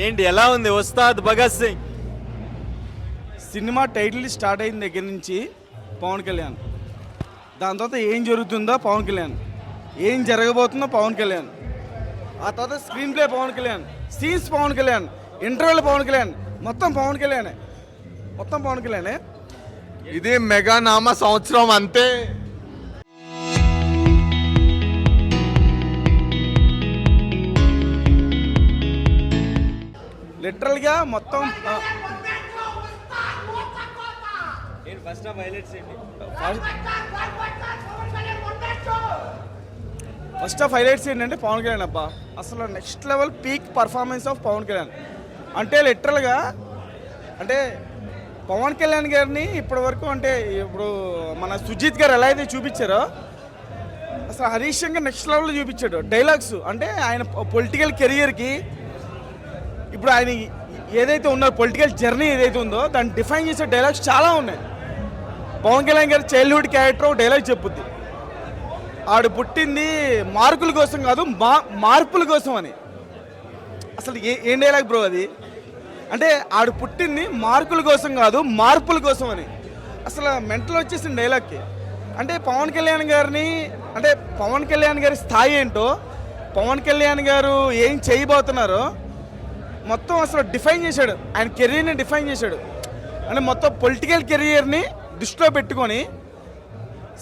ఏంటి ఎలా ఉంది ఉస్తాద్ భగత్ సింగ్? సినిమా టైటిల్ స్టార్ట్ అయిన దగ్గర నుంచి పవన్ కళ్యాణ్, దాని తర్వాత ఏం జరుగుతుందో పవన్ కళ్యాణ్, ఏం జరగబోతుందో పవన్ కళ్యాణ్, ఆ తర్వాత screenplay Pawan Kalyan, scenes Pawan Kalyan, ఇంటర్వ్యూలు పవన్ కళ్యాణ్, మొత్తం పవన్ కళ్యాణే, మొత్తం పవన్ కళ్యాణే. ఇది మెగా నామ సంవత్సరం అంతే. లిటరల్గా మొత్తం ఫస్ట్ హాఫ్ హైలైట్స్ ఏంటి? ఫస్ట్ ఆఫ్ హైలైట్స్ ఏంటంటే పవన్ కళ్యాణ్ అబ్బా, అసలు next level peak performance of Pawan Kalyan. అంటే లిటరల్గా అంటే పవన్ కళ్యాణ్ గారిని ఇప్పటి వరకు అంటే ఇప్పుడు మన సుజిత్ గారు ఎలా అయితే చూపించారో అసలు హరీష్ శంకర్ నెక్స్ట్ లెవెల్లో చూపించాడు. డైలాగ్స్ అంటే ఆయన పొలిటికల్ కెరియర్కి ఇప్పుడు ఆయన ఏదైతే ఉన్నారో పొలిటికల్ జర్నీ ఏదైతే ఉందో దాన్ని డిఫైన్ చేసే డైలాగ్స్ చాలా ఉన్నాయి. పవన్ కళ్యాణ్ గారి చైల్డ్హుడ్ క్యారెక్టర్ డైలాగ్ చెప్పుద్ది, ఆడు పుట్టింది మార్కుల కోసం కాదు మార్పుల కోసం అని. అసలు ఏం డైలాగ్ బ్రో అది? అంటే ఆడు పుట్టింది మార్కుల కోసం కాదు మార్పుల కోసం అని. అసలు మెంటల్ వచ్చేసిన డైలాగ్కి. అంటే పవన్ కళ్యాణ్ గారిని అంటే పవన్ కళ్యాణ్ గారి స్థాయి ఏంటో, పవన్ కళ్యాణ్ గారు ఏం చేయబోతున్నారో మొత్తం అసలు డిఫైన్ చేశాడు, ఆయన కెరీర్ని డిఫైన్ చేశాడు. అంటే మొత్తం పొలిటికల్ కెరియర్ని దృష్టిలో పెట్టుకొని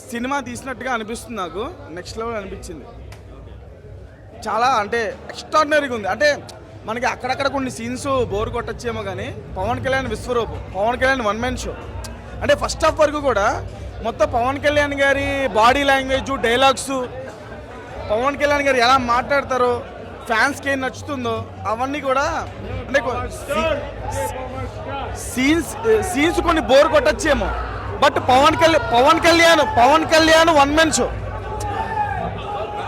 సినిమా తీసినట్టుగా అనిపిస్తుంది నాకు. నెక్స్ట్ లెవెల్ అనిపించింది, చాలా అంటే ఎక్స్ట్రాడినరీగా ఉంది. అంటే మనకి అక్కడక్కడ కొన్ని సీన్స్ బోర్ కొట్టచ్చేమో కానీ పవన్ కళ్యాణ్ విశ్వరూపం, Pawan Kalyan one man show. అంటే ఫస్ట్ హాఫ్ వరకు కూడా మొత్తం పవన్ కళ్యాణ్ గారి body language, dialogues, Pawan Kalyan garu ఎలా మాట్లాడతారో, ఫ్యాన్స్కి ఏం నచ్చుతుందో అవన్నీ కూడా అంటే సీన్స్ కొన్ని బోర్ కొట్టచ్చేమో, but Pawan Kalyan one man show.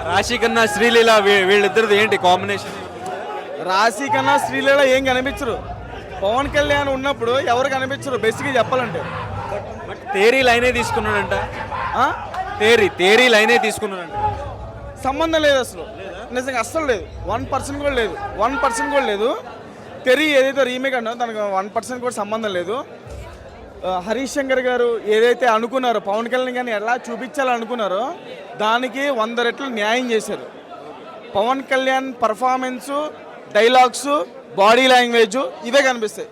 Raashi Khanna Sreeleela వీళ్ళిద్దరిది ఏంటి కాంబినేషన్? రాశి కన్నా శ్రీలీల ఏం కనిపించరు. పవన్ కళ్యాణ్ ఉన్నప్పుడు ఎవరు కనిపించరు బేసిక్గా చెప్పాలంటే. బట్ తేరీ లైనే తీసుకున్నాడంట, తేరీ లైనే తీసుకున్నాడంట. సంబంధం లేదు అసలు, నిజంగా అస్సలు లేదు. 1% కూడా లేదు, 1% కూడా లేదు. తెరి ఏదైతే రీమేక్ అన్నో దానికి 1% కూడా సంబంధం లేదు. హరీష్ శంకర్ గారు ఏదైతే అనుకున్నారో పవన్ కళ్యాణ్ గారిని ఎలా చూపించాలనుకున్నారో దానికి 100 రెట్లు న్యాయం చేశారు. Pawan Kalyan performance, dialogues, body language ఇవే కనిపిస్తాయి.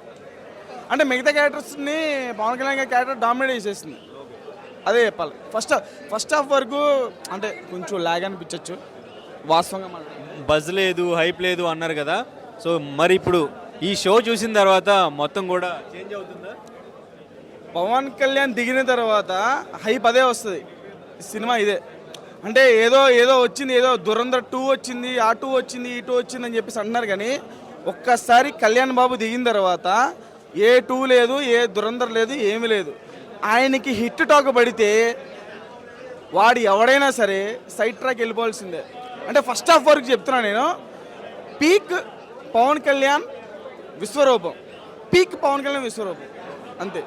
అంటే మిగతా క్యారెక్టర్స్ని పవన్ కళ్యాణ్ గారి క్యారెక్టర్ డామినేట్ చేసేసింది, అదే చెప్పాలి. ఫస్ట్ హాఫ్ వరకు అంటే కొంచెం లాగ్ అనిపించవచ్చు వాస్తవంగా. మన బజ్ లేదు, హైప్ లేదు అన్నారు కదా, సో మరి ఇప్పుడు ఈ షో చూసిన తర్వాత మొత్తం కూడా చేంజ్ అవుతుందా? పవన్ కళ్యాణ్ దిగిన తర్వాత హైప్ అదే వస్తుంది. సినిమా ఇదే అంటే ఏదో వచ్చింది, ఏదో దురంధర్ 2 వచ్చింది, ఆ 2 వచ్చింది, ఈ 2 వచ్చింది అని చెప్పేసి అంటున్నారు. కానీ ఒక్కసారి కళ్యాణ్ బాబు దిగిన తర్వాత ఏ 2 లేదు, ఏ దురంధర్ లేదు, ఏమీ లేదు. ఆయనకి హిట్ టాక్ పడితే వాడు ఎవడైనా సరే సైడ్ ట్రాక్ వెళ్ళిపోవాల్సిందే. అంటే ఫస్ట్ హాఫ్ వరకు చెప్తున్నా నేను, పీక్ పవన్ కళ్యాణ్ విశ్వరూపం, పీక్ పవన్ కళ్యాణ్ విశ్వరూపం అంతే.